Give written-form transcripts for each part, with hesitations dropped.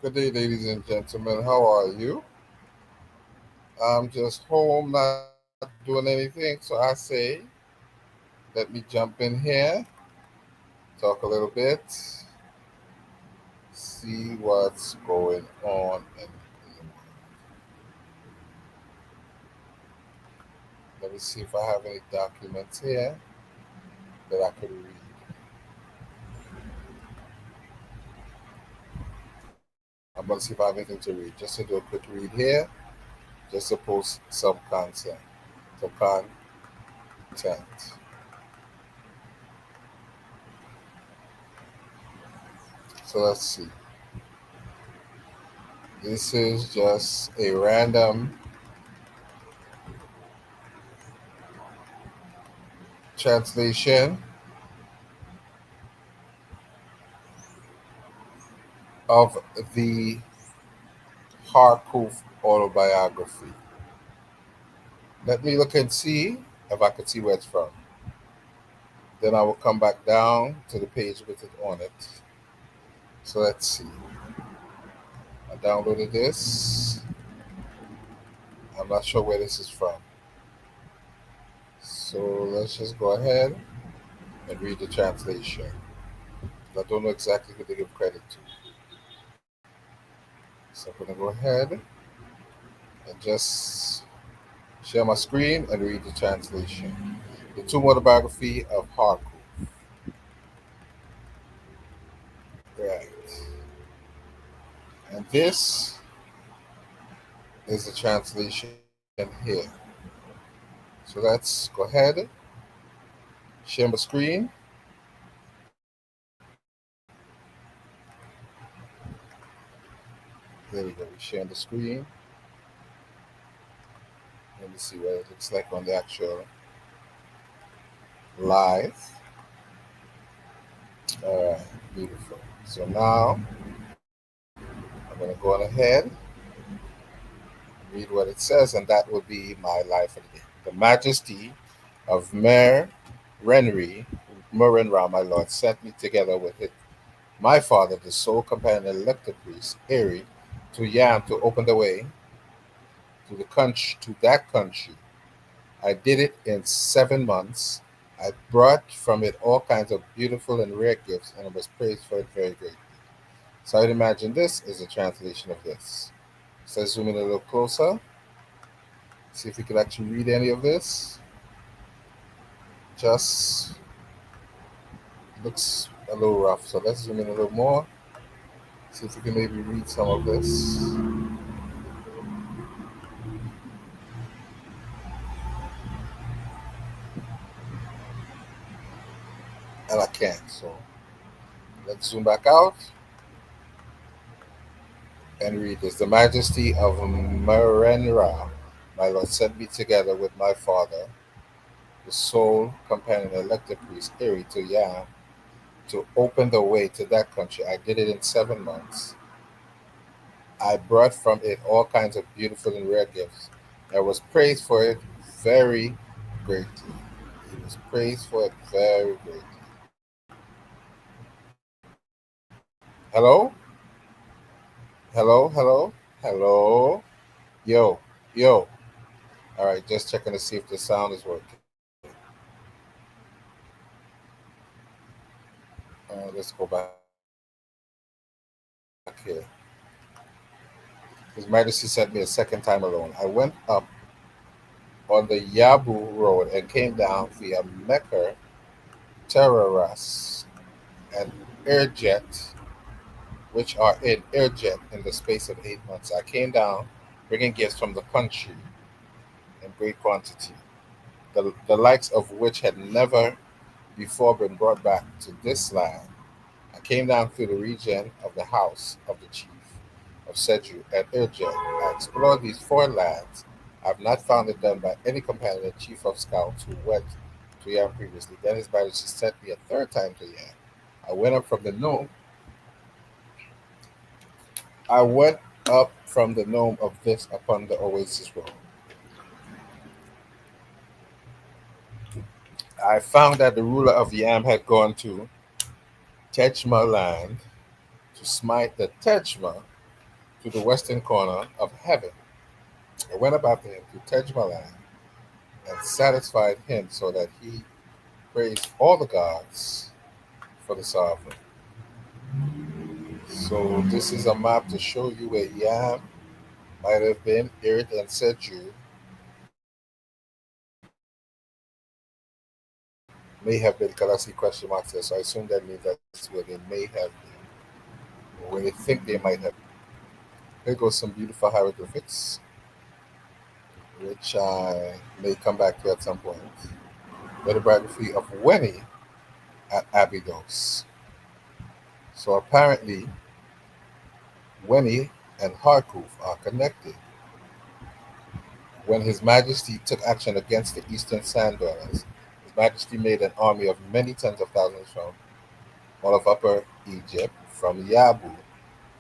Good day, ladies and gentlemen. How are you? I'm just home, not doing anything. So I say, let me jump in here, talk a little bit, see what's going on in the Let me see if I have any documents here that I could read. I'm going to see if I have anything to read. Just to do a quick read here, just to post some content. Some content. So let's see. This is just a random translation of the Harkuf autobiography. Let me look and see if I could see where it's from. Then I will come back down to the page with it on it. So let's see. I downloaded this. I'm not sure where this is from. So let's just go ahead and read the translation. I don't know exactly who to give credit to. So I'm going to go ahead and just share my screen and read the translation. The Tomb Autobiography of Harkuf. Right. And this is the translation here. So let's go ahead, share my screen. There we go, we're sharing the screen. Let me see what it looks like on the actual live. All right, beautiful. So now I'm going to go on ahead, read what it says, and that will be my life for the day. The Majesty of Mer Renri, Murenra, my lord, sent me together with it, my father, the sole companion elected priest, Eri, to Yam to open the way to the country, to that country. I did it in 7 months. I brought from it all kinds of beautiful and rare gifts, and I was praised for it very greatly. So I'd imagine this is a translation of this. So let's zoom in a little closer, see if we could actually read any of this. Just looks a little rough. So let's zoom in a little more, see if we can maybe read some of this. And I can't. So let's zoom back out and read this. The Majesty of Merenra, my Lord, sent me together with my father, the sole companion elected priest, Eri, to Yam, to open the way to that country. I did it in 7 months. I brought from it all kinds of beautiful and rare gifts. I was praised for it very greatly. He was praised for it very greatly. Hello? Hello? Hello? Hello? Yo, yo. All right, just checking to see if the sound is working. Let's go back here. His Majesty sent me a second time alone. I went up on the Yabu Road and came down via Mecca, Terraras, and Airjet, which are in Airjet in the space of 8 months. I came down bringing gifts from the country in great quantity, the likes of which had never before been brought back to this land. I came down through the region of the house of the chief of Sedru and Irjet. I explored these foreign lands. I have not found it done by any companion chief of scouts who went to Yam previously. Then his majesty sent me a third time to Yam. I went up from the nome. I went up from the nome of this upon the oasis road. I found that the ruler of Yam had gone to Techma land to smite the Techma to the western corner of heaven. I went up after him to Tej Malan and satisfied him so that he praised all the gods for the sovereign. So this is a map to show you where Yam might have been, Irit and Seju may have been, because I see question marks there, so I assume that means that's where they may have been, or where they think they might have. Here goes some beautiful hieroglyphics, which I may come back to at some point. The biography of Weni at Abydos. So apparently, Weni and Harkuf are connected. When His Majesty took action against the eastern sand dwellers, His Majesty made an army of many tens of thousands from all of Upper Egypt, from Yabu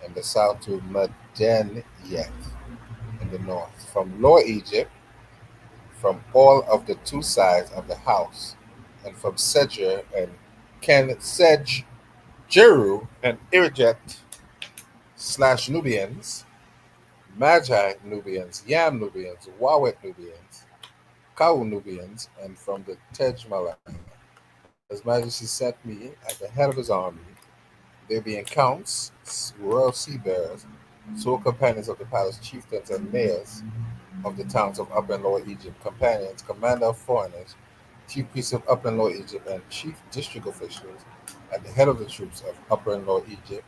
in the south to Madeniyet in the north, from Lower Egypt, from all of the two sides of the house, and from Sejer and Ken Sej, Jeru and Irjet slash Nubians, Magi Nubians, Yam Nubians, Wawet Nubians, Kau Nubians, and from the Tej Malai. His Majesty sent me at the head of his army, there being counts, royal sea bearers, sole companions of the palace, chieftains and mayors of the towns of Upper and Lower Egypt, companions, commander of foreigners, chief priests of Upper and Lower Egypt, and chief district officials at the head of the troops of Upper and Lower Egypt,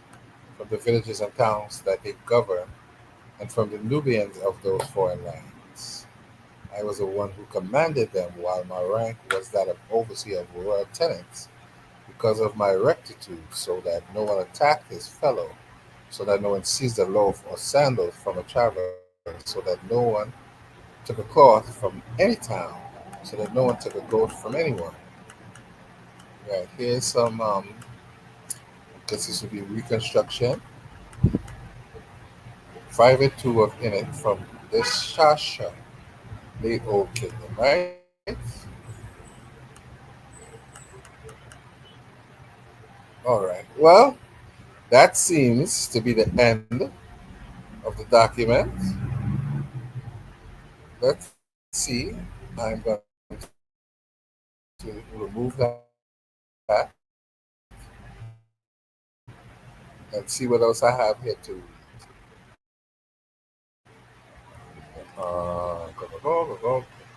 from the villages and towns that they govern, and from the Nubians of those foreign lands. I was the one who commanded them, while my rank was that of overseer of royal tenants, because of my rectitude, so that no one attacked his fellow, so that no one seized a loaf or sandals from a traveler, so that no one took a cloth from any town, so that no one took a goat from anyone. Right, here's some, this would be reconstruction, private tour of Init from the Shasha, late Old Kingdom, right? All right, well, that seems to be the end of the document. Let's see. I'm going to remove that and see what else I have here to read.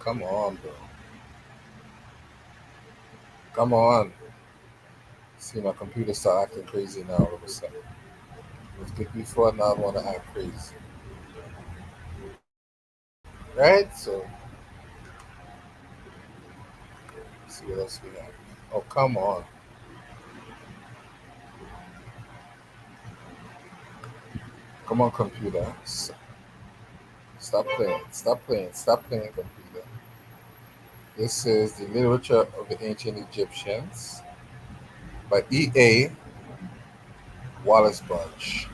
Come on, bro. Come on. See, my computer start acting crazy now all of a sudden. It was good before, now I want to act crazy. Right? So, see what else we have. Oh, come on. Come on, computer. Stop playing. Stop playing. Stop playing, computer. This is The Literature of the Ancient Egyptians by E.A. Wallace Budge.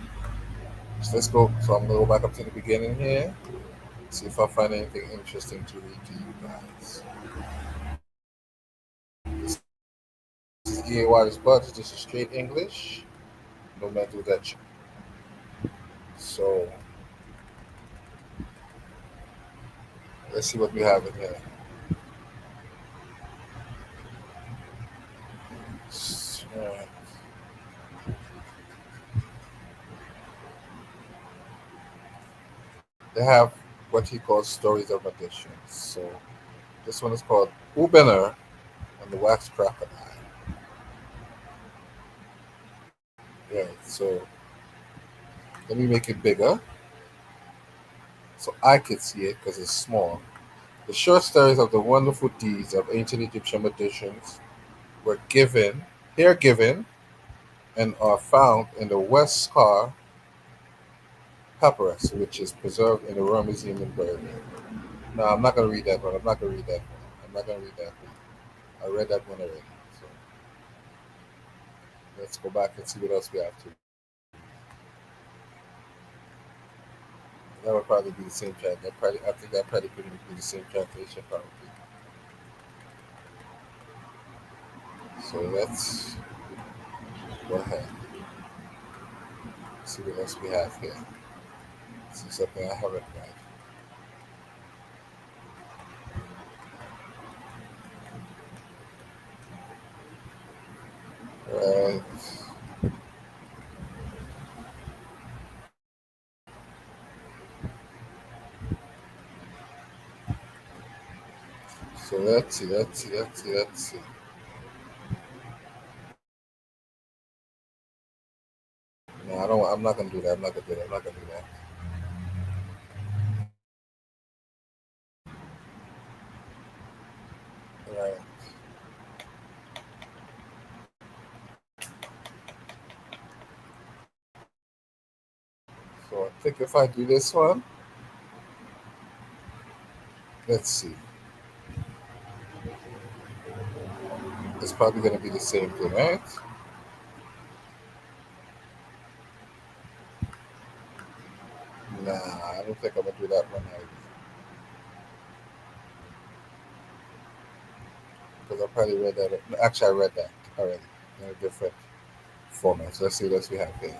So let's go. So I'm going to go back up to the beginning here. See if I find anything interesting to read to you guys. This is E.A. Wallace Budge. This is straight English. No mental that. So let's see what we have in here. Alright. They have what he calls stories of magicians. So this one is called Ubener and the Wax Crocodile. Right. So let me make it bigger so I could see it because it's small. The short stories of the wonderful deeds of ancient Egyptian magicians were given, and are found in the West Scar papyrus, which is preserved in the Royal Museum in Berlin. No, I'm not going to read that one. I'm not going to read that one. I'm not going to read that one. I read that one already. So let's go back and see what else we have to. That would probably be the same translation. I think that probably could be the same translation, probably. So let's go ahead. See what else we have here. See something I haven't read. Right. So let's see. No, I don't. I'm not gonna do that. I'm not gonna do that. I'm not gonna do that. Right. So I think if I do this one, let's see. It's probably gonna be the same thing, right? Nah, I don't think I'm gonna do that one either. Because I probably read that. No, actually, I read that already in a different format. So let's see what we have here.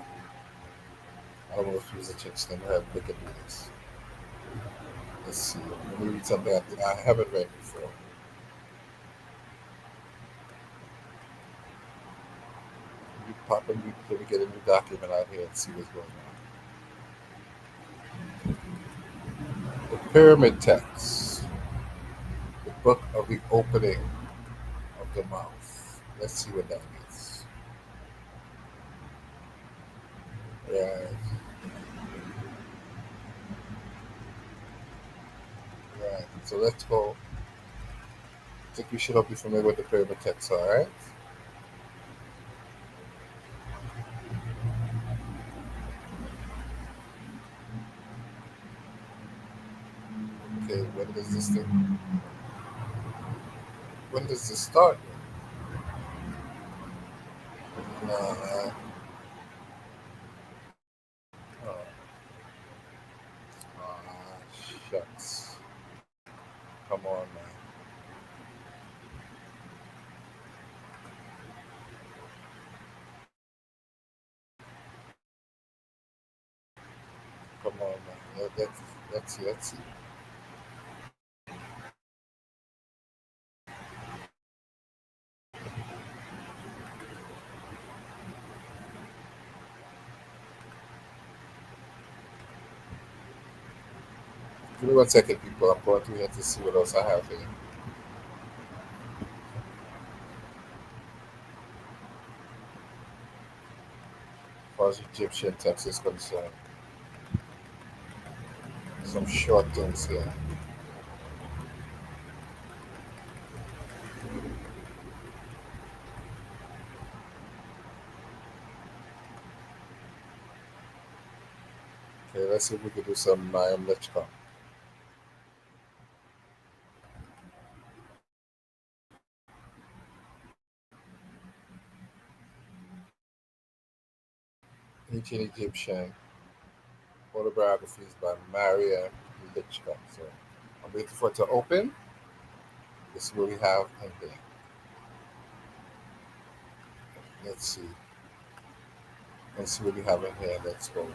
I don't know if use a text. Let me have a look at this. Let's see. Let me read something I haven't read before. You pop and let me get a new document out here and see what's going on. The Pyramid Text, the book of the opening of the mouth. Let's see what that is. Right, right. So let's go. I think you should all be familiar with the Pyramid Text, all right? Okay, when does this thing? When does this start? Uh, oh, shucks. Come on, man. Come on, man. Let's see. Let's see. Give me 1 second, people. I'm going through here to see what else I have here. As far as Egyptian text is concerned, some short things here. Okay, let's see if we can do some Mayim Lichcom. Ancient Egyptian autobiographies by Maria Lichcom. So I'm waiting for it to open. This is what we have in here. Let's see. Let's see what we have in here. Let's go.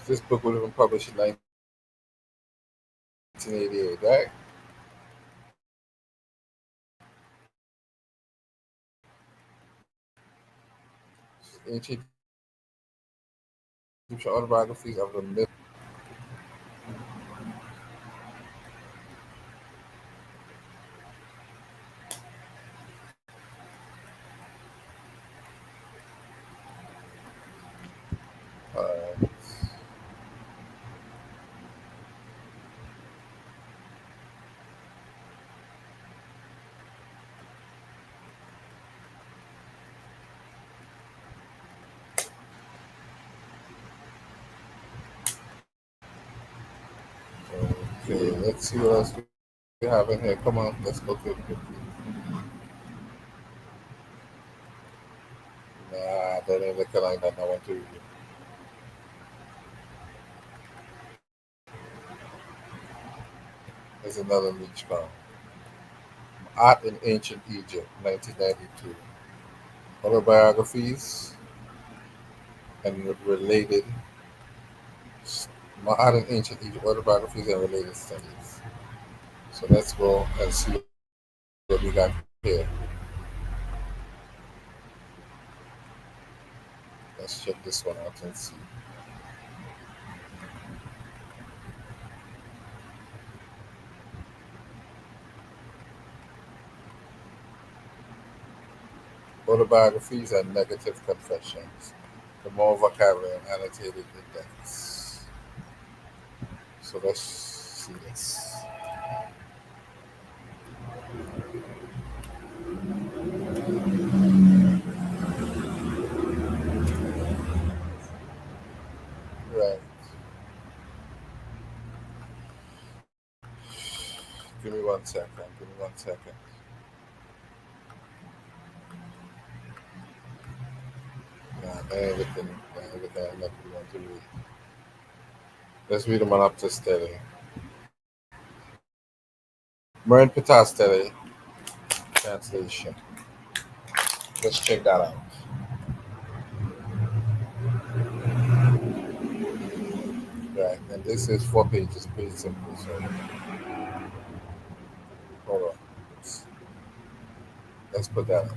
This book would have been published in 1988, right? Ancient Egyptian autobiographies of the myth. Uh, okay, let's see what else we have in here. Come on, let's go through it quickly. Nah, that ain't looking like that. I want to review. There's another niche found. Art in Ancient Egypt, 1992. Autobiographies and related. Art in Ancient Egypt, autobiographies and related studies. So let's go and see what we got here. Let's check this one out and see. Autobiographies and negative confessions. The more vocabulary and annotated index. So let's see this. Right. Give me 1 second. Give me 1 second. Nah, that ain't everything I want to read. Let's read them on up to steady. Marin Pitastele translation. Let's check that out. Right. And this is 4 pages, pretty simple. So hold on. Let's put that up.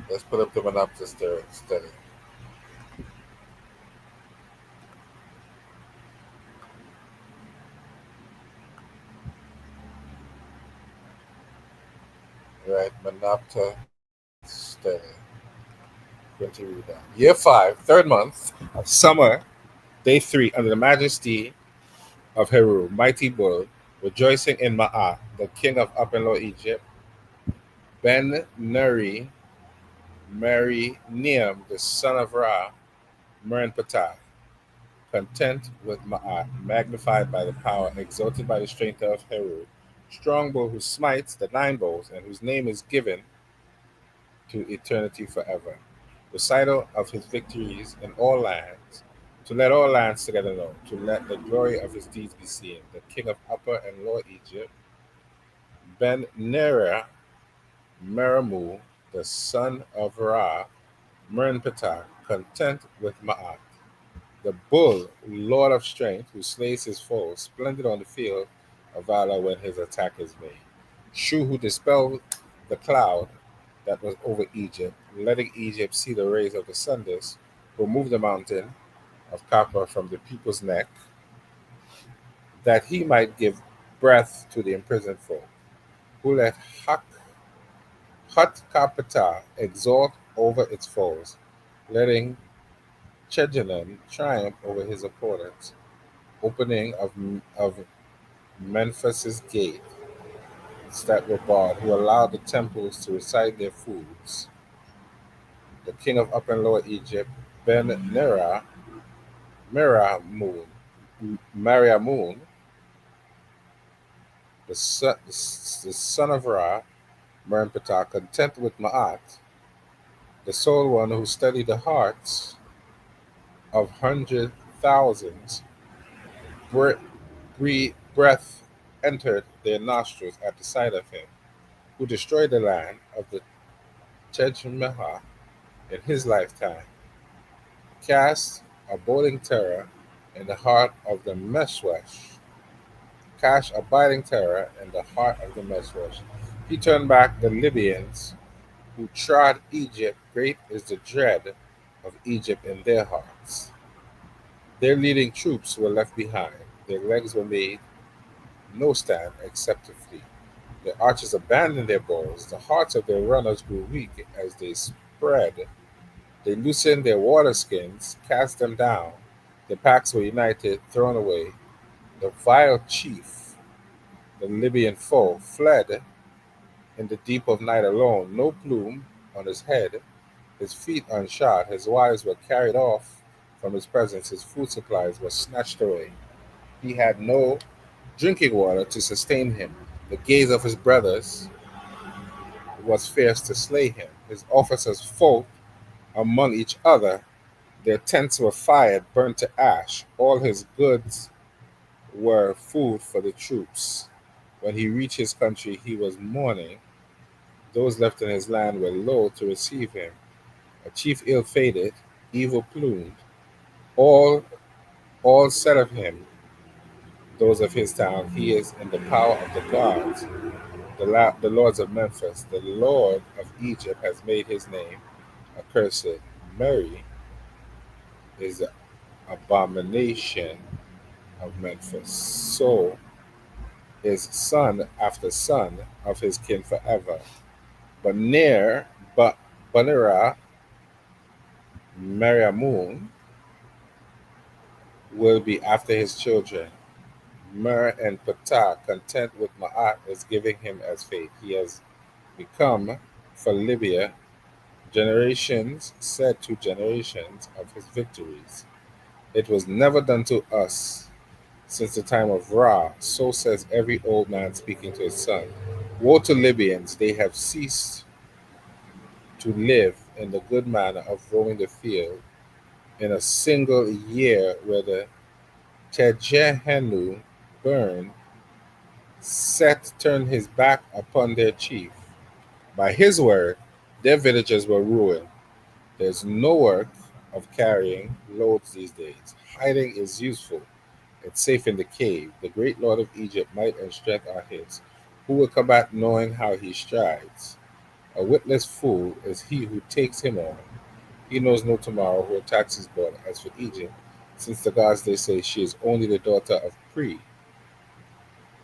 Let's put up the Monopsis study. Right. Monopta study. Going to read that. Year 5, third month of summer, day 3, under the majesty of Heru, mighty bull, rejoicing in Ma'at, the king of Upper and Lower Egypt, Ben Neri, Mary Neum, the son of Ra, Merin Ptah, content with Ma'at, magnified by the power, exalted by the strength of Heru, strong bull who smites the 9 bulls, and whose name is given to eternity forever. Recital of his victories in all lands, to let all lands together know, to let the glory of his deeds be seen, the king of Upper and Lower Egypt, Ben Nera, Meramu, the son of Ra, Merin Ptah, content with Ma'at. The bull, lord of strength, who slays his foes, splendid on the field of valor when his attack is made. Shu, who dispelled the cloud that was over Egypt, letting Egypt see the rays of the sun disk, who moved the mountain of copper from the people's neck, that he might give breath to the imprisoned folk, who let Hut Kapata exalt over its foes, letting Chejanan triumph over his opponents, opening of Memphis's gate that were barred, who allowed the temples to recite their foods. The king of Upper and Lower Egypt, Ben Nera, Meramun, Mariamun, the son of Ra, Mernptah, content with Ma'at, the sole one who studied the hearts of 100,000s, breath entered their nostrils at the sight of him, who destroyed the land of the Chechmeha in his lifetime, cast a boding terror in the heart of the Meshwesh, cast abiding terror in the heart of the Meshwesh. He turned back the Libyans who trod Egypt. Great is the dread of Egypt in their hearts. Their leading troops were left behind. Their legs were made no stand except to flee. The archers abandoned their bows. The hearts of their runners grew weak as they spread. They loosened their water skins, cast them down. The packs were united, thrown away. The vile chief, the Libyan foe, fled in the deep of night alone, no plume on his head, his feet unshod. His wives were carried off from his presence. His food supplies were snatched away. He had no drinking water to sustain him. The gaze of his brothers was fierce to slay him. His officers fought among each other. Their tents were fired, burnt to ash. All his goods were food for the troops. When he reached his country, he was mourning. Those left in his land were loath to receive him. A chief ill-fated, evil-plumed, all all said of him, those of his town, he is in the power of the gods, the lords of Memphis. The Lord of Egypt has made his name accursed. Mary is the abomination of Memphis. So is son after son of his kin forever. But near but Banera, Meriamun will be after his children. Mer and Ptah, content with Ma'at, is giving him as fate. He has become for Libya generations said to generations of his victories. It was never done to us since the time of Ra, so says every old man speaking to his son. Woe to Libyans, they have ceased to live in the good manner of roaming the field in a single year where the Tejehenu burned. Seth turned his back upon their chief. By his word, their villages were ruined. There's no work of carrying loads these days. Hiding is useful. It's safe in the cave. The great Lord of Egypt, might and strength are his. Who will combat knowing how he strides? A witless fool is he who takes him on. He knows no tomorrow who attacks his border. As for Egypt, since the gods they say she is only the daughter of Pre,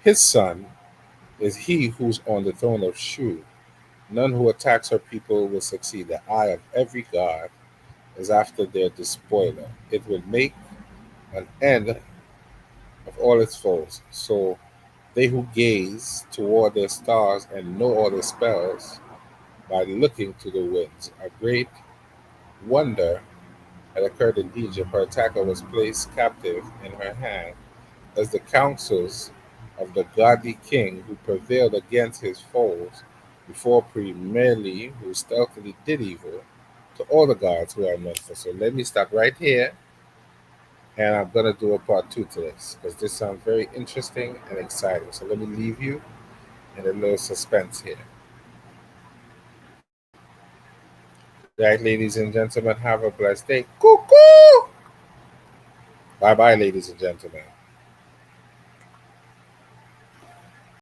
his son is he who's on the throne of Shu. None who attacks her people will succeed. The eye of every god is after their despoiler. It will make an end of all its foes. So they who gaze toward their stars and know all their spells by looking to the winds. A great wonder had occurred in Egypt. Her attacker was placed captive in her hand as the counsels of the godly king who prevailed against his foes before primarily who stealthily did evil to all the gods who are meant for. So let me stop right here, and I'm gonna do a part two to this because this sounds very interesting and exciting. So let me leave you in a little suspense here. Right, ladies and gentlemen, have a blessed day. Cuckoo! Bye bye, ladies and gentlemen.